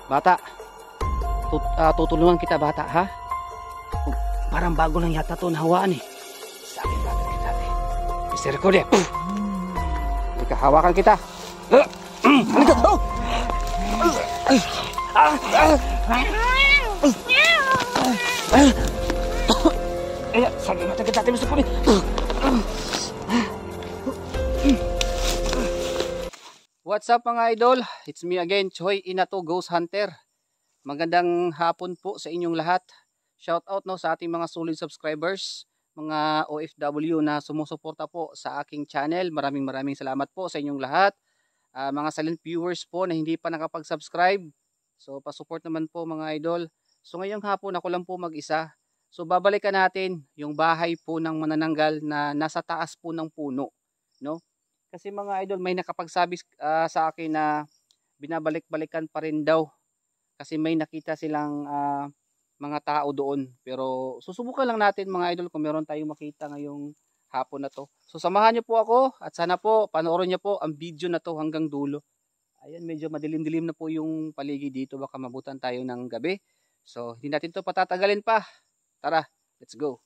Bata, tutulungan kita bata ha. Parang bago lang yata to nahawaan eh. Sabi natin kita eh. Mr. Cody. Halika, hawakan kita. Halika. Sabi natin kita Mr. Cody. What's up mga idol? It's me again, Choi Inato Ghost Hunter. Magandang hapon po sa inyong lahat. Shout out no sa ating mga solid subscribers, mga OFW na sumusuporta po sa aking channel. Maraming salamat po sa inyong lahat. Mga silent viewers po na hindi pa nakapag-subscribe. So pa-support naman po mga idol. So ngayong hapon ako lang po mag-isa. So babalikan natin yung bahay po ng manananggal na nasa taas po ng puno, no? Kasi mga idol, may nakapagsabi sa akin na binabalik-balikan pa rin daw kasi may nakita silang mga tao doon. Pero susubukan lang natin mga idol kung meron tayong makita ngayong hapon na to. So samahan niyo po ako at sana po panoorin niyo po ang video na to hanggang dulo. Ayan, medyo madilim-dilim na po yung paligid dito, baka mabutan tayo ng gabi. So hindi natin to patatagalin pa. Tara, let's go.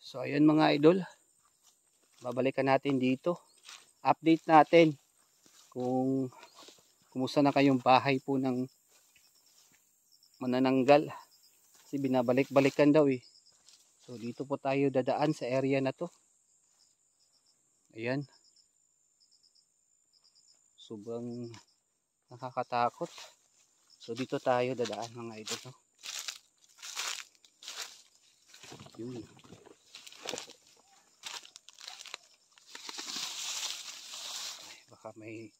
So ayun mga idol, babalikan natin dito. Update natin kung kumusta na kayong bahay po ng manananggal. Kasi binabalik-balikan daw eh. So dito po tayo dadaan sa area na to. Ayan. Sobrang nakakatakot. So dito tayo dadaan mga idol. No? Yun. Baka may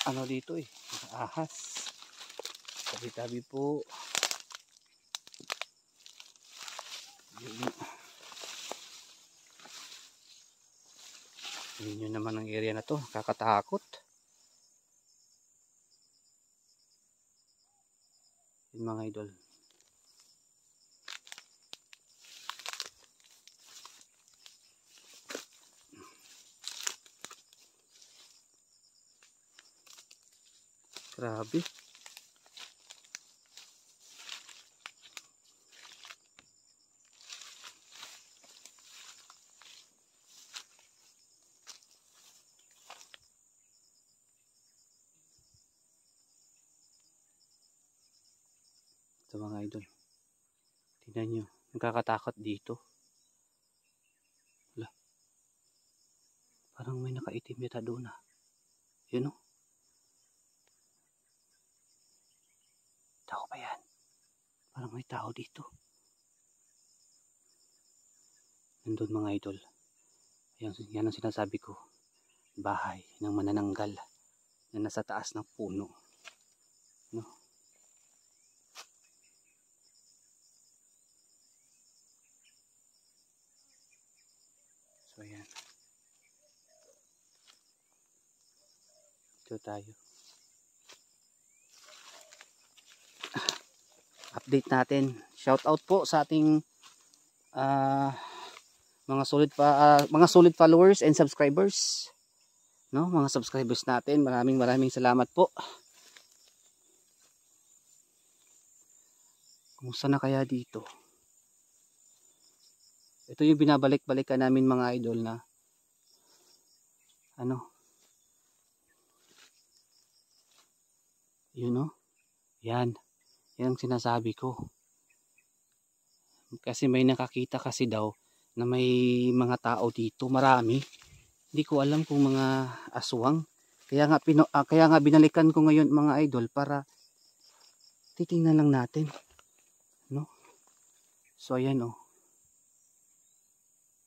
ano dito eh, ahas. Tabi-tabi po. Yun naman ang area na to, kakatakot. Yun mga idol. Grabe. Ito mga idol. Tingnan nyo. Nakakatakot dito. Wala. Parang may nakaitim yata doon ah. Yun o. Tao ba yan? Parang may tao dito. Nandun mga idol. Yan ang sinasabi ko. Bahay ng manananggal na nasa taas ng puno. No? So ayan. Ito tayo. Update natin. Shout out po sa ating mga solid followers and subscribers. No, mga subscribers natin, maraming salamat po. Kumusta na kaya dito? Ito yung binabalik-balikan namin mga idol na ano? Yun no? Yan. Yan ang sinasabi ko. Kasi may nakakita kasi daw na may mga tao dito, marami. Hindi ko alam kung mga aswang. Kaya nga binalikan ko ngayon mga idol para titingnan lang natin. No? So ayan oh.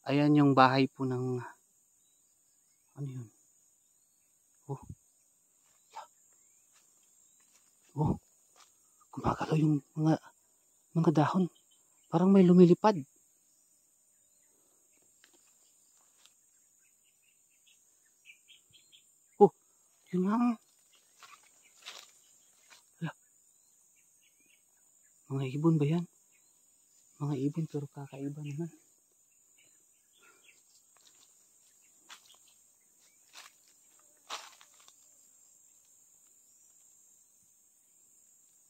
Ayan yung bahay po ng ano yun? Oh. Oh. Gumagalaw yung mga dahon. Parang may lumilipad. Oh, yun nga. Mga ibon ba yan? Mga ibon pero kakaiba naman.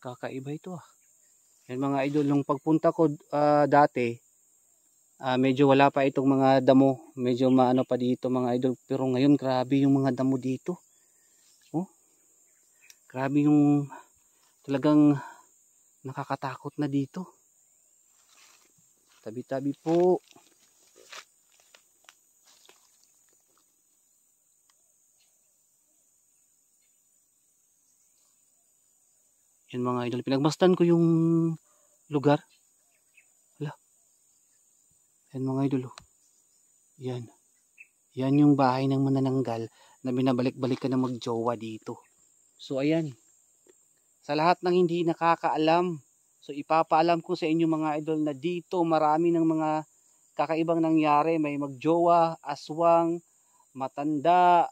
Kakaiba ito ah. Yan mga idol, nung pagpunta ko dati, medyo wala pa itong mga damo. Medyo maano pa dito mga idol. Pero ngayon grabe yung mga damo dito. Oh, grabe yung talagang nakakatakot na dito. Tabi-tabi po. Yan mga idol, pinagmasdan ko yung lugar. Hala. Yan mga idol. Oh. Yan. Yan yung bahay ng manananggal na binabalik-balik ka na magjowa dito. So ayan. Sa lahat ng hindi nakakaalam, so ipapaalam ko sa inyo mga idol na dito marami ng mga kakaibang nangyari. May magjowa, aswang, matanda.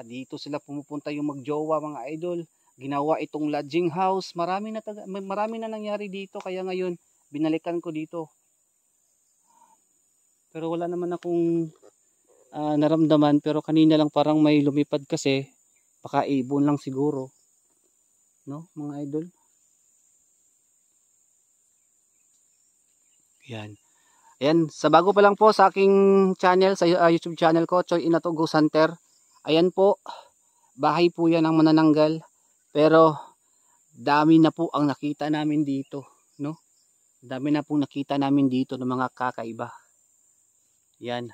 Dito sila pumupunta yung magjowa mga idol. Ginawa itong lodging house. Marami na nangyari dito. Kaya ngayon, binalikan ko dito. Pero wala naman akong naramdaman. Pero kanina lang parang may lumipad kasi. Baka ibon lang siguro. No, mga idol? Yan. Ayan, sa bago pa lang po sa aking channel, sa YouTube channel ko, Choy Inato Ghost Hunter. Ayan po, bahay po yan ang manananggal. Pero dami na po ang nakita namin dito, no? Dami na po nakita namin dito ng mga kakaiba. Yan.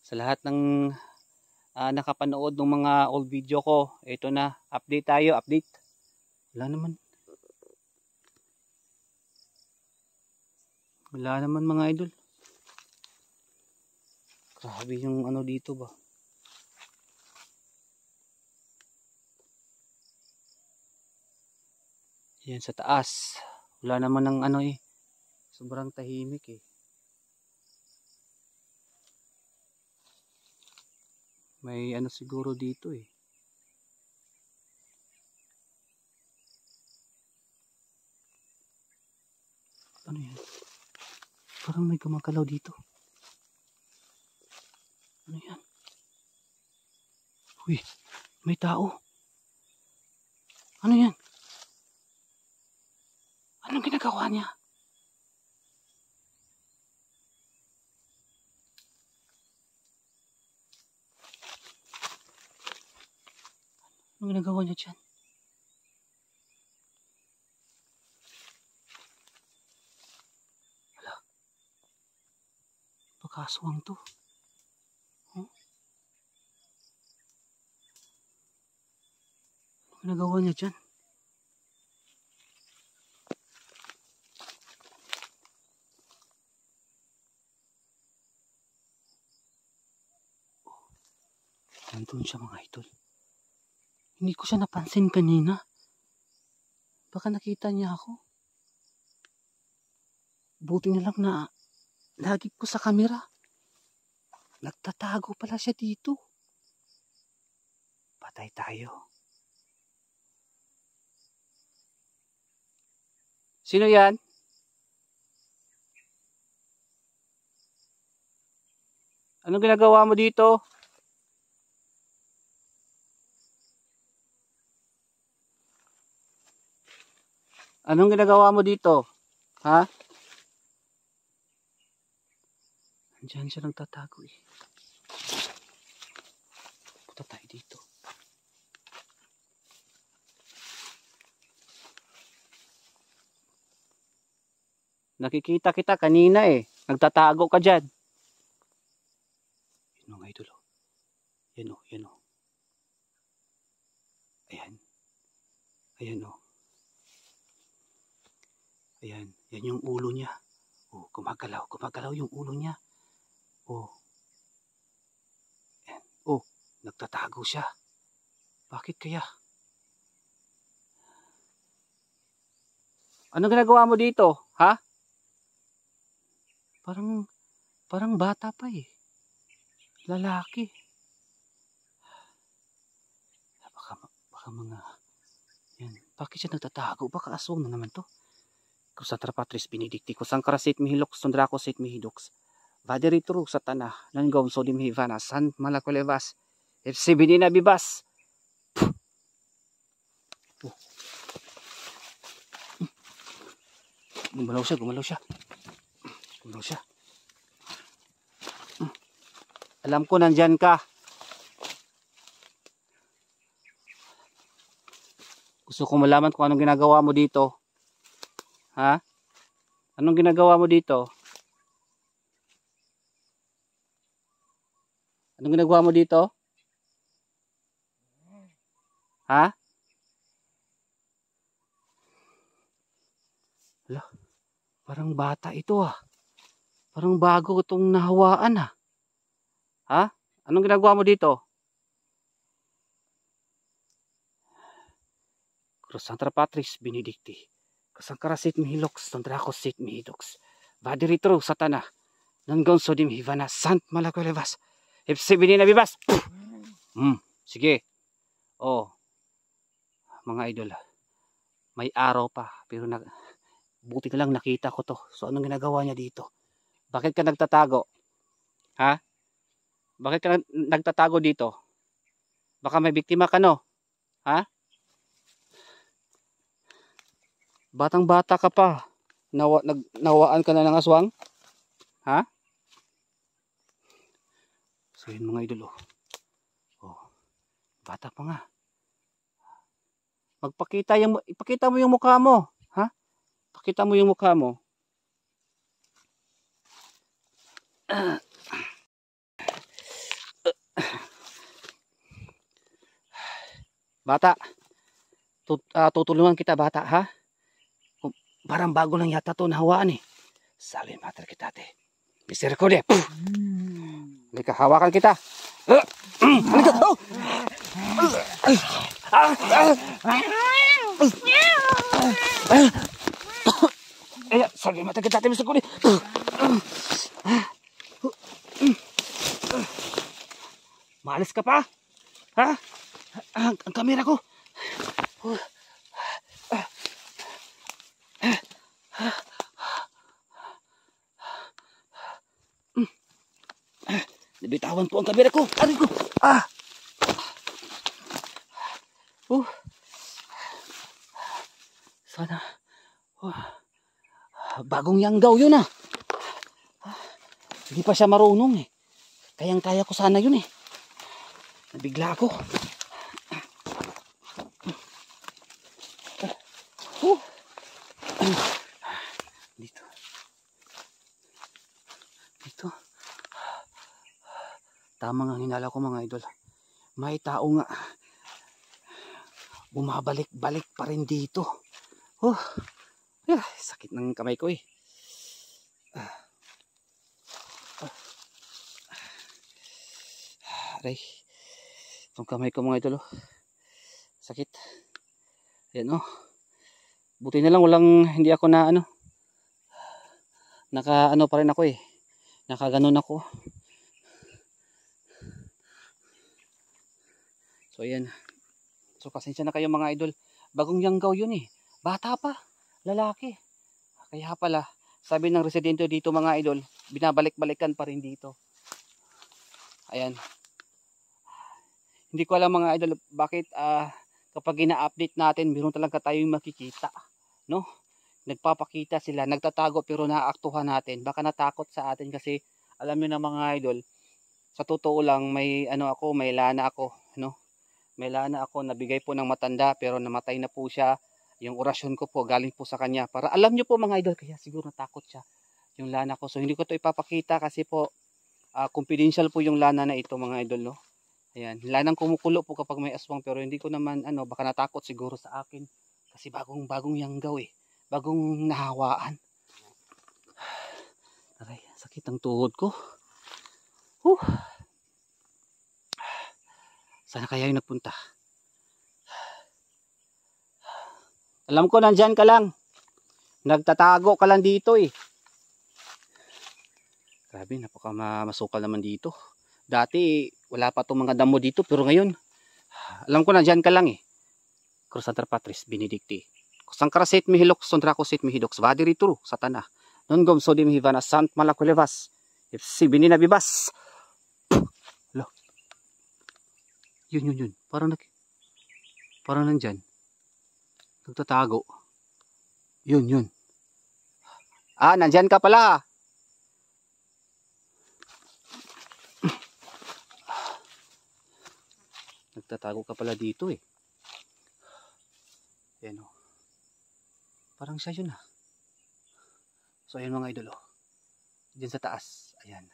Sa lahat ng nakapanood ng mga old video ko, ito na, update tayo, update. Wala naman. Wala naman mga idol. Grabe yung ano dito ba. Yan sa taas. Wala naman ng ano eh. Sobrang tahimik eh. May ano siguro dito eh. Ano yan? Parang may gumagalaw dito. Ano yan? Uy, may tao. Ano yan? Anong ginagawa niya? Anong ginagawa niya dyan? Wala. Pagkaswang to. Huh? Anong ginagawa niya dyan? Nandun siya mga idol. Hindi ko siya napansin kanina. Baka nakita niya ako. Buti na lang na lagi ko sa kamera. Nagtatago pala siya dito. Patay tayo. Sino yan? Anong ginagawa mo dito? Anong ginagawa mo dito? Ha? Andiyan siya nagtatago eh. Punta tayo dito. Nakikita kita kanina eh. Nagtatago ka dyan. Yan o, idol. Yan o, yan o. Ayan. Ayan o. Ayan, yan yung ulo niya. Oh, gumagalaw yung ulo niya. Oh. Ayan. Oh, nagtatago siya. Bakit kaya? Anong ginagawa mo dito? Ha? Parang bata pa eh. Lalaki. Baka mga yan. Bakit siya nagtatago? Baka aswang na naman to. Kusatra patris benedicti kusang karasit mihilok sundrako sit mihidoks vaderitru satana nanggom sodim hivana san malakolevas FC binina bibas. Gumalaw siya, gumalaw siya. Gumalaw siya. Alam ko nandyan ka. Gusto ko malaman kung anong ginagawa mo dito. Ha? Anong ginagawa mo dito? Anong ginagawa mo dito? Ha? Wala. Parang bata ito ah. Parang bago itong nahawaan ah. Ha? Anong ginagawa mo dito? Crossantara Patris Benedicti. Kasangkarasit mihilox, tondrako sit mihidox. Badiritro satana. Nanggon sodim hivana sant malakulevas. Ipsibini na bibas. Sige. Oh. Mga idol. May araw pa. Pero buti na lang nakita ko to. So anong ginagawa niya dito? Bakit ka nagtatago? Ha? Bakit ka nagtatago dito? Baka may biktima ka no? Ha? Batang bata ka pa. Nawaan ka na ng aswang? Ha? So yun mga idol oh. Oh. Bata pa nga. Ipakita mo yung mukha mo. Ha? Pakita mo yung mukha mo. Bata. Tutulungan kita bata ha? Parang bago lang yata to nahawaan eh. Salim mater kita te. Misericordia. Halika, hawakan kita. Halika. Oh! Salim mater kita te misericordia. Maalis ka pa? Ha? Ang kamera ko. Nabitawan ko ang kamera ko. Aray ko. Sana. Bagong yanggaw yun ah. Hindi pa siya marunong eh. Kayang-kaya ko sana yun eh. Nabigla ako. Dito. Dito. Tama nga hinala ko mga idol. May tao nga. Bumabalik-balik pa rin dito. Sakit ng kamay ko eh. Aray. Itong kamay ko mga idol. Sakit. Ayan oh. Buti na lang hindi ako na naka pa rin ako eh. Nakaganon ako. So ayan. So pasensya na kayo mga idol. Bagong yanggaw yun eh. Bata pa. Lalaki. Kaya pala, sabi ng residente dito mga idol, binabalik-balikan pa rin dito. Ayan. Hindi ko alam mga idol bakit kapag ina-update natin, meron talaga tayong makikita. No? Nagpapakita sila, nagtatago pero naaaktuhan natin. Baka natakot sa atin kasi alam niyo na mga idol, sa totoo lang may may lana ako, no? May lana ako, nabigay po ng matanda pero namatay na po siya. Yung orasyon ko po galing po sa kanya. Para alam niyo po mga idol, kaya siguro natakot siya yung lana ko. So hindi ko to ipapakita kasi po confidential po yung lana na ito mga idol, no? Ayan, lanang kumukulo po kapag may aswang pero hindi ko naman baka natakot siguro sa akin kasi bagong yanggaw eh. Bagong nahawaan. Aray, sakit ang tuhod ko. Sana kaya yung nagpunta. Alam ko nandyan ka lang. Nagtatago ka lang dito eh. Grabe, masukal naman dito. Dati wala pa itong mga damo dito pero ngayon alam ko nandyan ka lang eh. Crossantara Patris Benedicti. Kusangkarasit mihilox, sondrakosit mihidox. Vadirituro satana. Nongom sodim hivana sant malakulevas. Ipsibini na bibas. Lo. Yun. Parang nandyan. Nagtatago. Yun. Ah, nandyan ka pala. Nagtatago ka pala dito eh. Ayan o. Parang siya yun ah. So ayan mga idol oh. Diyan sa taas. Ayan.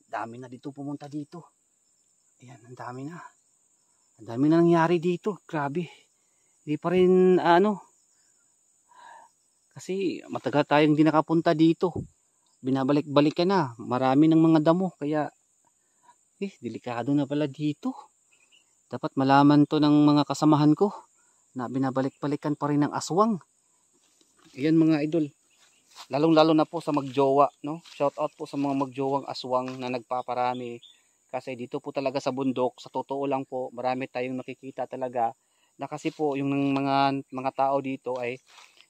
Dami na dito pumunta dito. Ayan, ang dami na. Ang dami na nangyari dito. Grabe. Hindi pa rin kasi matagal tayong hindi nakapunta dito. Binabalik-balik ka na. Marami ng mga damo. Kaya delikado na pala dito. Dapat malaman to ng mga kasamahan ko na binabalik-balikan pa rin ng aswang. Ayan mga idol. Lalong-lalo na po sa magjowa, no? Shout out po sa mga magjowang aswang na nagpaparami. Kasi dito po talaga sa bundok, sa totoo lang po, marami tayong nakikita talaga na kasi po yung mga tao dito ay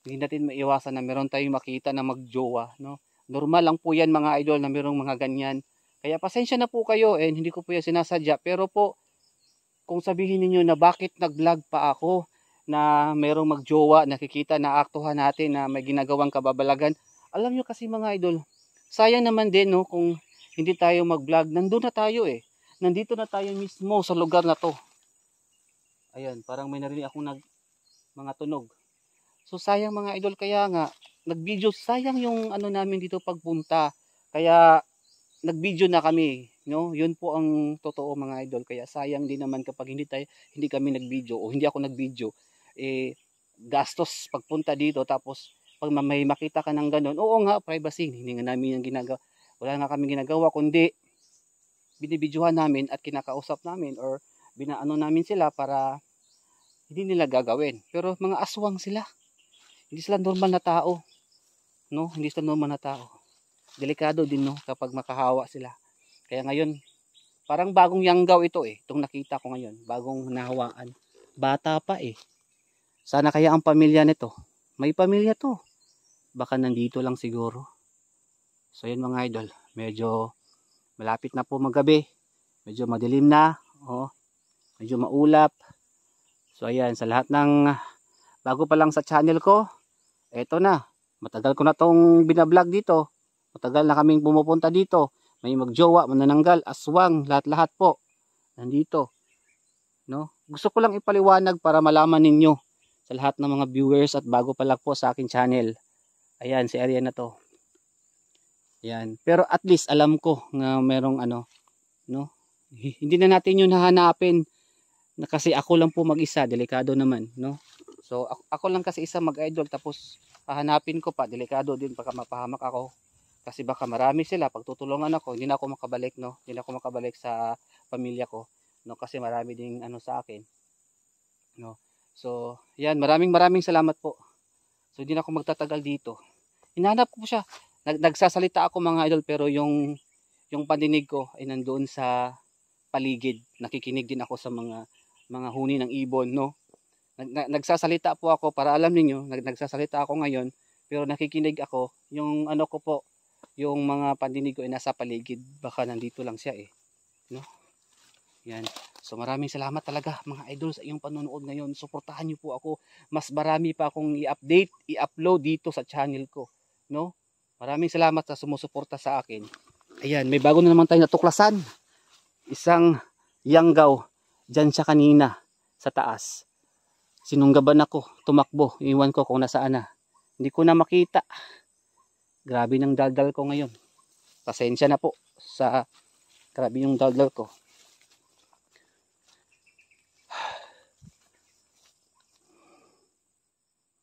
hindi natin maiwasan na meron tayong makita na magjowa, no? Normal lang po yan mga idol na merong mga ganyan. Kaya pasensya na po kayo and hindi ko po yan sinasadya. Pero po, kung sabihin niyo na bakit nag-vlog pa ako na merong magjowa, nakikita na aktuhan natin na may ginagawang kababalagan. Alam nyo kasi mga idol, sayang naman din no kung hindi tayo mag-vlog. Nandun na tayo eh. Nandito na tayo mismo sa lugar na to. Ayan, parang may narinig akong mga tunog. So sayang mga idol, kaya nga nag-video, sayang yung namin dito pagpunta. Kaya nag-video na kami, no? Yun po ang totoo mga idol. Kaya sayang din naman kapag hindi kami nag-video o hindi ako nag-video. Gastos pagpunta dito, tapos pag may makita ka ng ganun, oo nga, privacy, hindi nga namin yung ginagawa, wala nga kami ginagawa, kundi binibidyohan namin at kinakausap namin or binaano namin sila para hindi nila gagawin. Pero mga aswang sila, hindi sila normal na tao, no? Hindi sila normal na tao. Delikado din no kapag makahawa sila. Kaya ngayon, parang bagong yanggaw ito eh, itong nakita ko ngayon, bagong nahawaan, bata pa eh. Sana kaya ang pamilya nito. May pamilya to. Baka nandito lang siguro. So yun mga idol. Medyo malapit na po maggabi. Medyo madilim na. Oh, medyo maulap. So ayan. Sa lahat ng bago pa lang sa channel ko. Eto na. Matagal ko na tong binablog dito. Matagal na kaming pumupunta dito. May magjowa, manananggal, aswang. Lahat-lahat po. Nandito. No? Gusto ko lang ipaliwanag para malaman ninyo. Sa lahat ng mga viewers at bago pa lang po sa akin channel. Ayan, si area na to. Ayan. Pero at least alam ko na merong no? Hindi na natin yun hahanapin. Na kasi ako lang po mag-isa, delikado naman, no? So, ako lang kasi isa mag-idol, tapos hahanapin ko pa, delikado din, baka mapahamak ako. Kasi baka marami sila, pagtutulungan ako, hindi na ako makabalik, no? Hindi na ako makabalik sa pamilya ko, no? Kasi marami ding sa akin, no? So, yan, maraming salamat po. So, hindi na ako magtatagal dito. Hinahanap ko siya. Nagsasalita ako mga idol, pero yung pandinig ko ay nandoon sa paligid. Nakikinig din ako sa mga huni ng ibon, no? Nagsasalita po ako para alam niyo, nagsasalita ako ngayon, pero nakikinig ako. Yung ko po, yung mga pandinig ko ay nasa paligid. Baka nandito lang siya eh, no? Yan. So maraming salamat talaga mga idol sa iyong panonood ngayon. Suportahan niyo po ako. Mas marami pa akong i-update, i-upload dito sa channel ko, no? Maraming salamat sa sumusuporta sa akin. Ayan, may bago na naman tayong natuklasan. Isang yanggaw. Diyan siya kanina sa taas. Sinunggaban ako, tumakbo. Iwan ko kung nasaan na. Hindi ko na makita. Grabe ng daldal ko ngayon. Pasensya na po sa grabe yung daldal ko.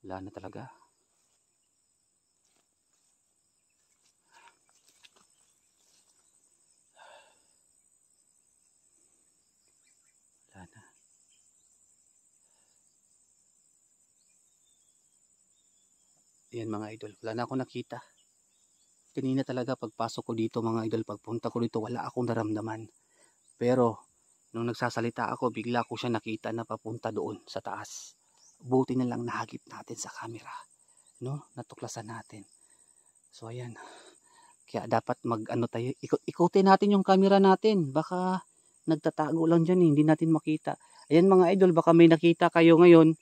Wala na talaga. Wala na. Ayan mga idol, wala na akong nakita. Kanina talaga pagpasok ko dito mga idol, pagpunta ko dito, wala akong naramdaman. Pero nung nagsasalita ako, bigla ko siya nakita na papunta doon sa taas. Buti na lang nahagip natin sa camera, no? Natuklasan natin. So ayan. Kaya dapat tayo, ikutin natin yung camera natin. Baka nagtatago lang dyan eh, hindi natin makita. Ayan mga idol, baka may nakita kayo ngayon.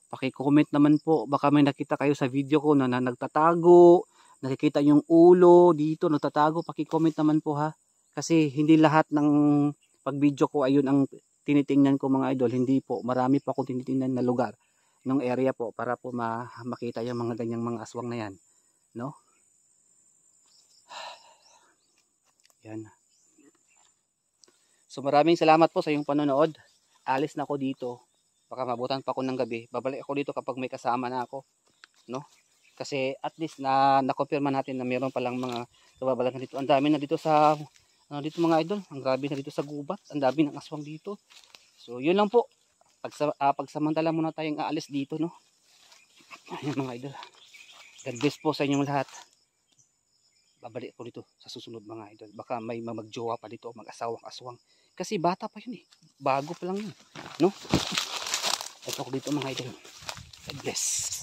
Paki-comment naman po, baka may nakita kayo sa video ko na nagtatago, nakikita yung ulo dito nagtatago, paki-comment naman po ha. Kasi hindi lahat ng pag-video ko ayun ang tinitingnan ko mga idol, hindi po, marami pa akong tinitingnan na lugar ng area po para po makita yung mga ganyang mga aswang na yan, no? Yan. So maraming salamat po sa iyong panonood. Alis na ako dito. Baka mabutan pa ako ng gabi. Babalik ako dito kapag may kasama na ako, no? Kasi at least na-confirm natin na mayroon palang mga kababalagan dito. Ang dami na dito sa dito mga idol. Ang grabe na dito sa gubat. Ang dami ng aswang dito. So yun lang po. Pagsamantala muna tayong aalis dito, no? Ayan mga idol. God bless po sa inyong lahat. Babalik ko dito sa susunod mga idol. Baka may magjowa pa dito, mag-asawang aswang. Kasi bata pa yun eh. Bago pa lang yun, no? Ito ko dito mga idol. God bless.